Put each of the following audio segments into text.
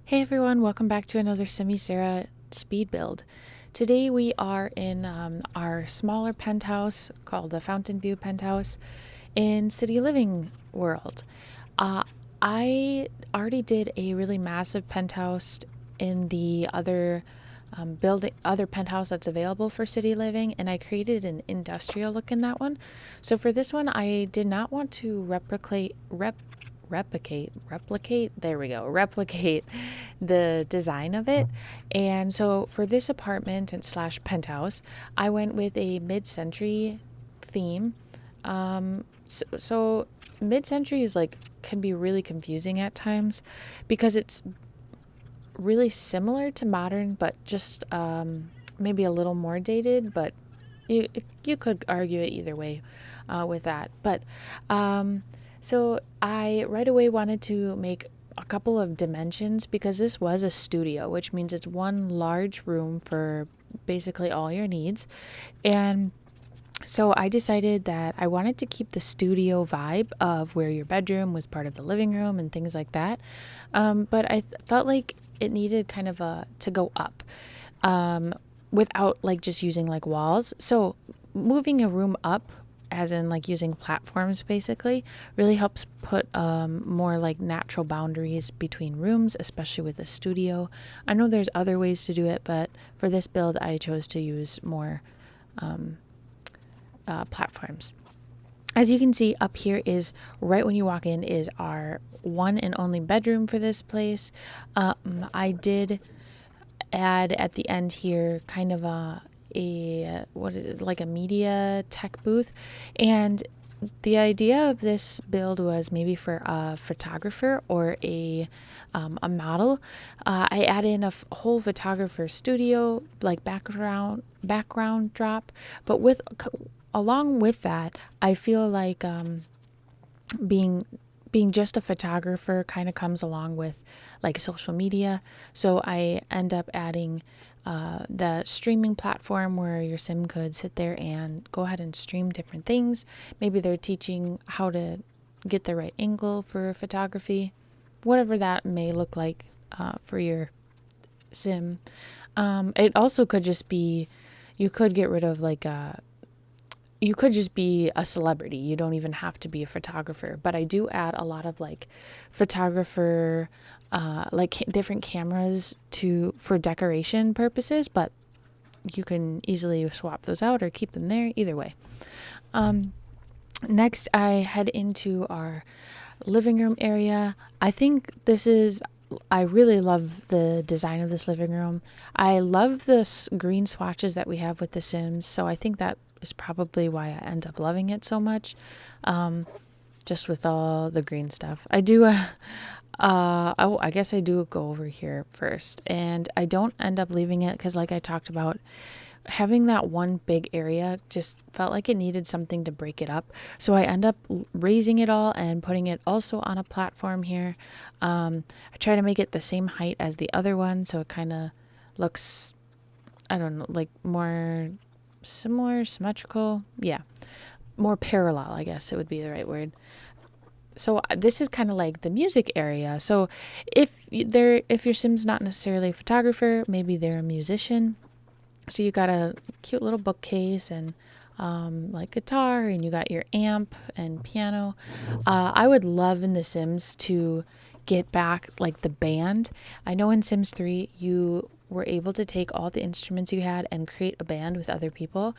Hey everyone, welcome back to another Semi-Sarah speed build. Today we are in our smaller penthouse called the Fountainview Penthouse in City Living World. I already did a really massive penthouse in the other penthouse that's available for city living, and I created an industrial look in that one. So for this one, I did not want to replicate the design of it. And so for this apartment and slash penthouse, I went with a mid-century theme. So mid-century is like can be really confusing at times because it's really similar to modern, but just maybe a little more dated. But you could argue it either way with that. But so I right away wanted to make a couple of dimensions because this was a studio, which means it's one large room for basically all your needs. And so I decided that I wanted to keep the studio vibe of where your bedroom was part of the living room and things like that. But I felt like it needed kind of to go up without like just using like walls. So moving a room up, as in like using platforms basically, really helps put more like natural boundaries between rooms, especially with a studio. I know there's other ways to do it, but for this build I chose to use more platforms. As you can see up here is right when you walk in is our one and only bedroom for this place. I did add at the end here kind of what is it, like a media tech booth. And the idea of this build was maybe for a photographer or a model. I add in a whole photographer studio, like background drop, but along with that, I feel like being just a photographer kind of comes along with like social media. So I end up adding the streaming platform where your sim could sit there and go ahead and stream different things. Maybe they're teaching how to get the right angle for photography, whatever that may look like for your sim. It also could just be, you could get rid of like you could just be a celebrity. You don't even have to be a photographer. But I do add a lot of like photographer, like different cameras for decoration purposes. But you can easily swap those out or keep them there. Either way. Next, I head into our living room area. I really love the design of this living room. I love the green swatches that we have with the Sims. So I think that is probably why I end up loving it so much. Just with all the green stuff. I guess I do go over here first. And I don't end up leaving it because like I talked about, having that one big area just felt like it needed something to break it up. So I end up raising it all and putting it also on a platform here. I try to make it the same height as the other one, so it kind of looks, I don't know, like more similar, symmetrical. Yeah, more parallel, I guess it would be the right word. So this is kind of like the music area. So if your Sim's not necessarily a photographer, maybe they're a musician. So you got a cute little bookcase and like guitar, and you got your amp and piano. I would love in The Sims to get back like the band. I know in Sims 3 you were able to take all the instruments you had and create a band with other people.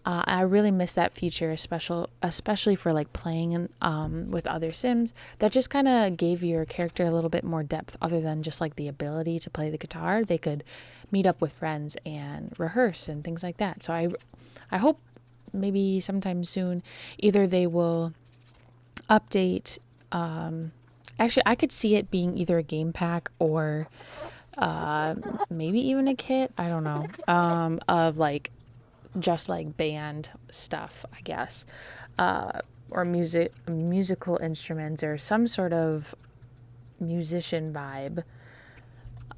I really miss that feature, especially for like playing with other Sims. That just kind of gave your character a little bit more depth, other than just like the ability to play the guitar. They could meet up with friends and rehearse and things like that. So I hope maybe sometime soon either they will update. Actually, I could see it being either a game pack or maybe even a kit. I don't know. Of like just like band stuff, I guess, or musical instruments or some sort of musician vibe.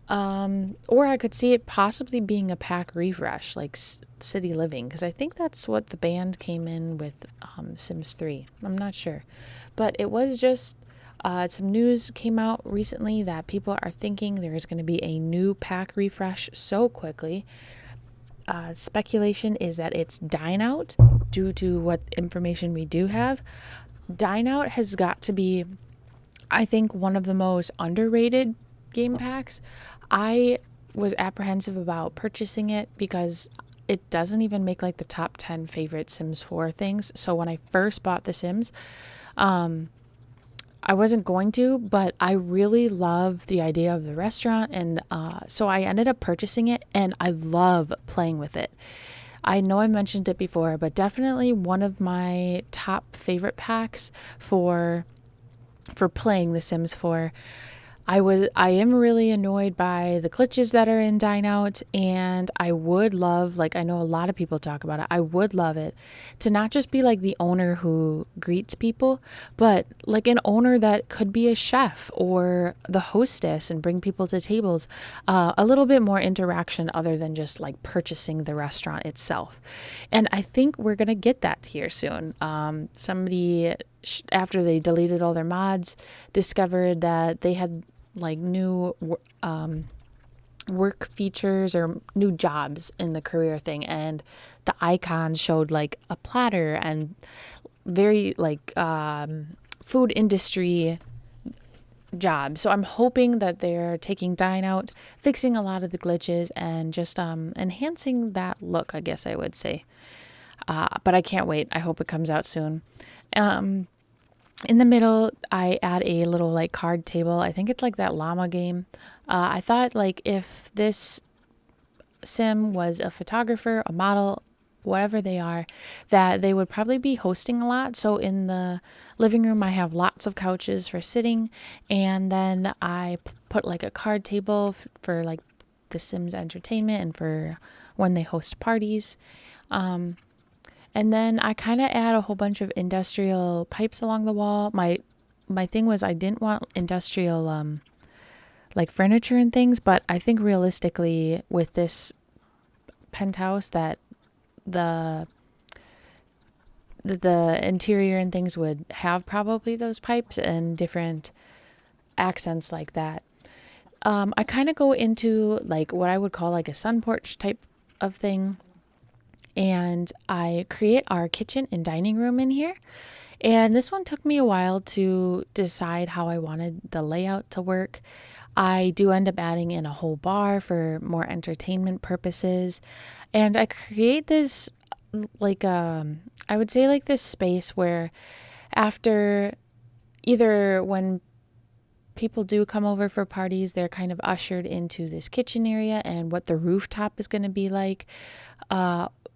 Or I could see it possibly being a pack refresh, like City Living, because I think that's what the band came in with Sims 3. I'm not sure. But it was just Some news came out recently that people are thinking there is going to be a new pack refresh so quickly. Speculation is that it's Dine Out, due to what information we do have. Dine Out has got to be, I think, one of the most underrated game packs. I was apprehensive about purchasing it because it doesn't even make like the top 10 favorite Sims 4 things. So when I first bought The Sims, I wasn't going to, but I really love the idea of the restaurant. And so I ended up purchasing it, and I love playing with it. I know I mentioned it before, but definitely one of my top favorite packs for playing The Sims 4. I am really annoyed by the glitches that are in Dine Out, and I would love, like, I know a lot of people talk about it, I would love it to not just be like the owner who greets people, but like an owner that could be a chef or the hostess and bring people to tables. A little bit more interaction other than just like purchasing the restaurant itself. And I think we're going to get that here soon. Somebody, after they deleted all their mods, discovered that they had like new work features or new jobs in the career thing, and the icons showed like a platter and very like food industry jobs. So I'm hoping that they're taking Dine Out, fixing a lot of the glitches, and just enhancing that look, I guess I would say. But I can't wait. I hope it comes out soon. In the middle, I add a little like card table. I think it's like that llama game. I thought like if this sim was a photographer, a model, whatever they are, that they would probably be hosting a lot. So in the living room, I have lots of couches for sitting, and then I put like a card table for like the Sims entertainment and for when they host parties. And then I kind of add a whole bunch of industrial pipes along the wall. My thing was I didn't want industrial like furniture and things, but I think realistically with this penthouse that the interior and things would have probably those pipes and different accents like that. I kind of go into like what I would call like a sun porch type of thing. And I create our kitchen and dining room in here. And this one took me a while to decide how I wanted the layout to work. I do end up adding in a whole bar for more entertainment purposes. And I create this like I would say like this space where after either when people do come over for parties, they're kind of ushered into this kitchen area and what the rooftop is going to be like.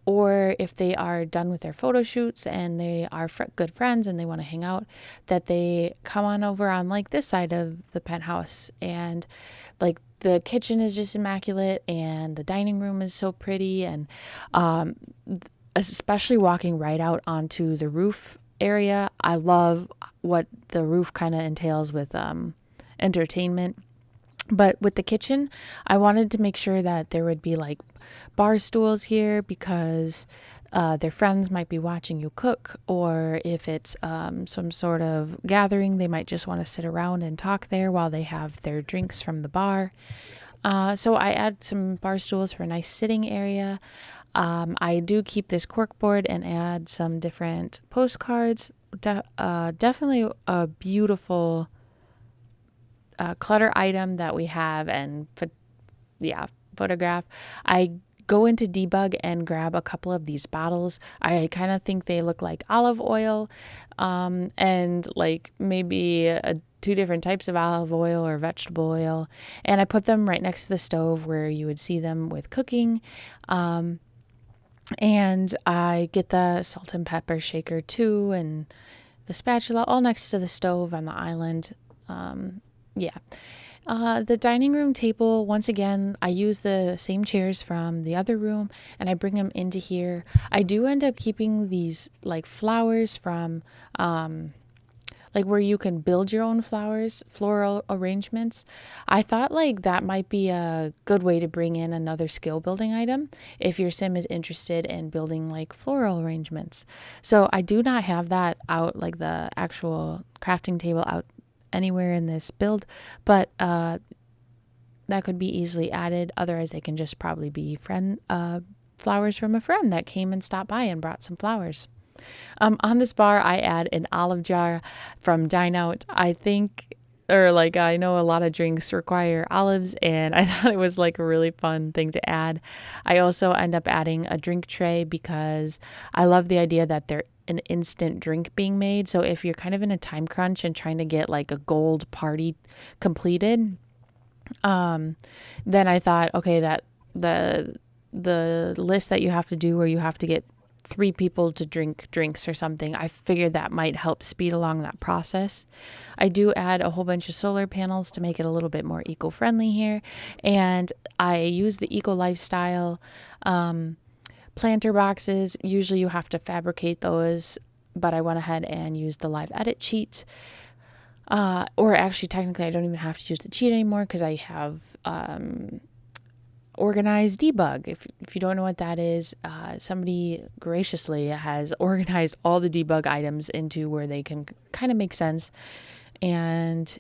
Or if they are done with their photo shoots and they are good friends and they want to hang out, that they come on over on like this side of the penthouse, and like the kitchen is just immaculate and the dining room is so pretty, and especially walking right out onto the roof area. I love what the roof kind of entails with entertainment. But with the kitchen, I wanted to make sure that there would be like bar stools here because their friends might be watching you cook, or if it's some sort of gathering, they might just want to sit around and talk there while they have their drinks from the bar. So I add some bar stools for a nice sitting area. I do keep this corkboard and add some different postcards. Definitely a beautiful clutter item that we have, and photograph. I go into debug and grab a couple of these bottles. I kind of think they look like olive oil, and like maybe two different types of olive oil or vegetable oil, and I put them right next to the stove where you would see them with cooking. And I get the salt and pepper shaker too, and the spatula all next to the stove on the island. The dining room table, once again, I use the same chairs from the other room and I bring them into here. I do end up keeping these like flowers from like where you can build your own flowers, floral arrangements. I thought like that might be a good way to bring in another skill building item if your sim is interested in building like floral arrangements. So I do not have that out, like the actual crafting table out anywhere in this build, but that could be easily added. Otherwise, they can just probably be flowers from a friend that came and stopped by and brought some flowers. On this bar, I add an olive jar from Dine Out. I know a lot of drinks require olives, and I thought it was like a really fun thing to add. I also end up adding a drink tray because I love the idea that they're an instant drink being made. So if you're kind of in a time crunch and trying to get like a gold party completed, then I thought, okay, that the list that you have to do where you have to get 3 people to drink drinks or something, I figured that might help speed along that process. I do add a whole bunch of solar panels to make it a little bit more eco-friendly here. And I use the Eco Lifestyle planter boxes. Usually you have to fabricate those, but I went ahead and used the live edit cheat. Or actually, technically, I don't even have to use the cheat anymore because I have organized debug. If you don't know what that is, somebody graciously has organized all the debug items into where they can kind of make sense, and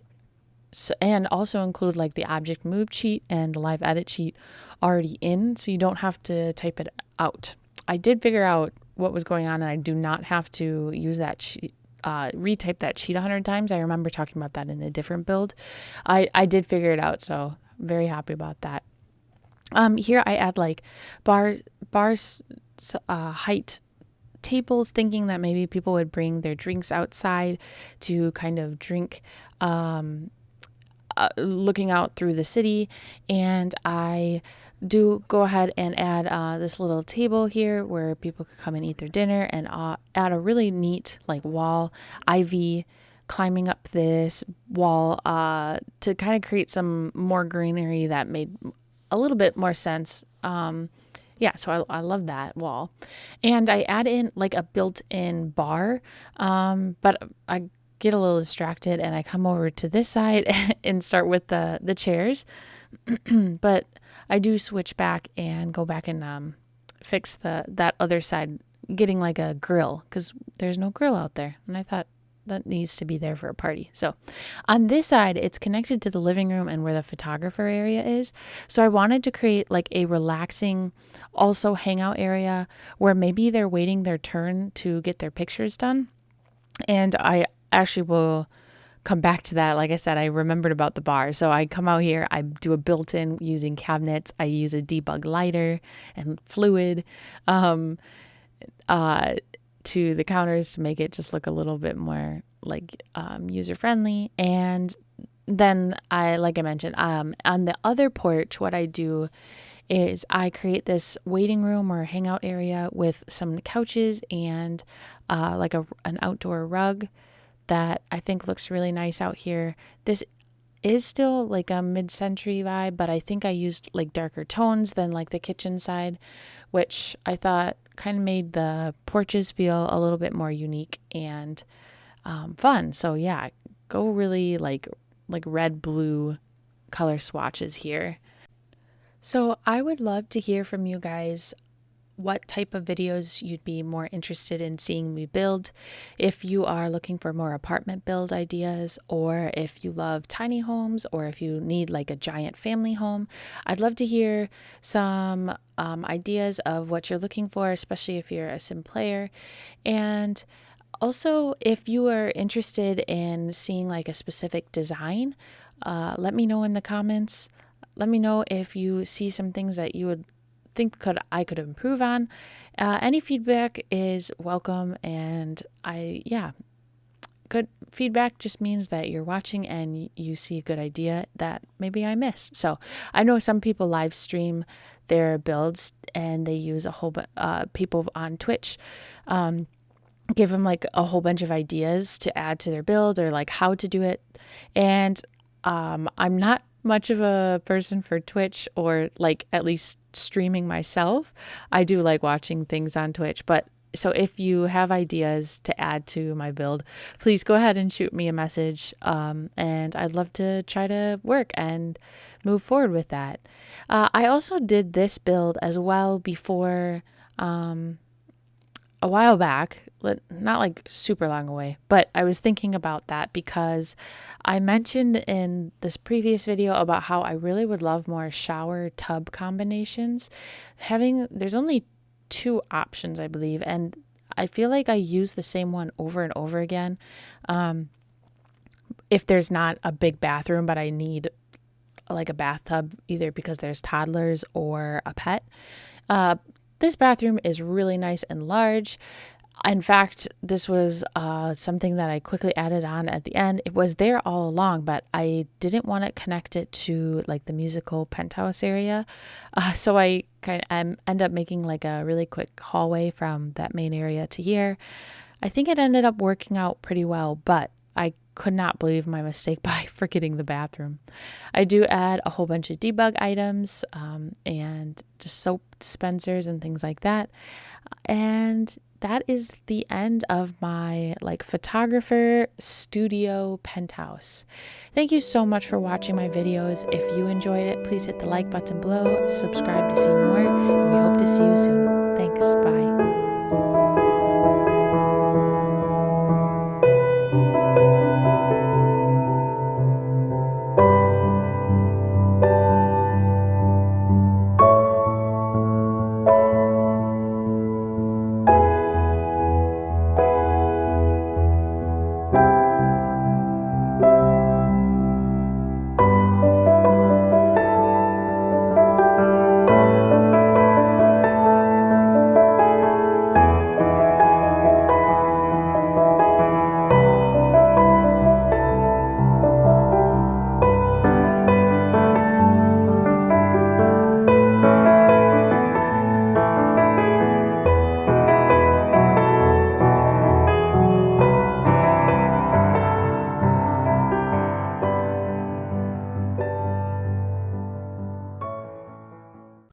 also include like the object move cheat and the live edit cheat already in, so you don't have to type it out. I did figure out what was going on, and I do not have to use that cheat. Retype that cheat 100 times. I remember talking about that in a different build. I did figure it out, so very happy about that. Here I add like bars height tables, thinking that maybe people would bring their drinks outside to kind of drink, looking out through the city. And I do go ahead and add this little table here where people could come and eat their dinner, and add a really neat like wall ivy climbing up this wall to kind of create some more greenery that made a little bit more sense. So I love that wall. And I add in like a built-in bar, but I get a little distracted and I come over to this side and start with the chairs. But I do switch back and go back and fix that other side, getting like a grill, because there's no grill out there. And I thought that needs to be there for a party. So on this side, it's connected to the living room and where the photographer area is. So I wanted to create like a relaxing, also hangout area where maybe they're waiting their turn to get their pictures done. And I actually will come back to that. Like I said, I remembered about the bar. So I come out here, I do a built-in using cabinets. I use a debug lighter and fluid to the counters to make it just look a little bit more like user-friendly. And then like I mentioned, on the other porch, what I do is I create this waiting room or hangout area with some couches and like an outdoor rug that I think looks really nice out here. This is still like a mid-century vibe, but I think I used like darker tones than like the kitchen side, which I thought kind of made the porches feel a little bit more unique and fun. So yeah, go really like red, blue color swatches here. So I would love to hear from you guys what type of videos you'd be more interested in seeing me build. If you are looking for more apartment build ideas, or if you love tiny homes, or if you need like a giant family home, I'd love to hear some ideas of what you're looking for, especially if you're a sim player. And also, if you are interested in seeing like a specific design, let me know in the comments. Let me know if you see some things that you would think I could improve on. Any feedback is welcome, and good feedback just means that you're watching and you see a good idea that maybe I missed. So I know some people live stream their builds and they use a whole people on Twitch give them like a whole bunch of ideas to add to their build or like how to do it. And I'm not much of a person for Twitch, or like at least streaming myself. I do like watching things on Twitch, but so if you have ideas to add to my build, please go ahead and shoot me a message. And I'd love to try to work and move forward with that. I also did this build as well before a while back, not like super long away, but I was thinking about that because I mentioned in this previous video about how I really would love more shower tub combinations. There's only two options, I believe, and I feel like I use the same one over and over again. If there's not a big bathroom, but I need like a bathtub, either because there's toddlers or a pet. This bathroom is really nice and large. In fact, this was something that I quickly added on at the end. It was there all along, but I didn't want to connect it to like the musical penthouse area. So I end up making like a really quick hallway from that main area to here. I think it ended up working out pretty well, but I could not believe my mistake by forgetting the bathroom. I do add a whole bunch of debug items and just soap dispensers and things like that. And that is the end of my like photographer studio penthouse. Thank you so much for watching my videos. If you enjoyed it, please hit the like button below, subscribe to see more, and we hope to see you soon. Thanks, bye.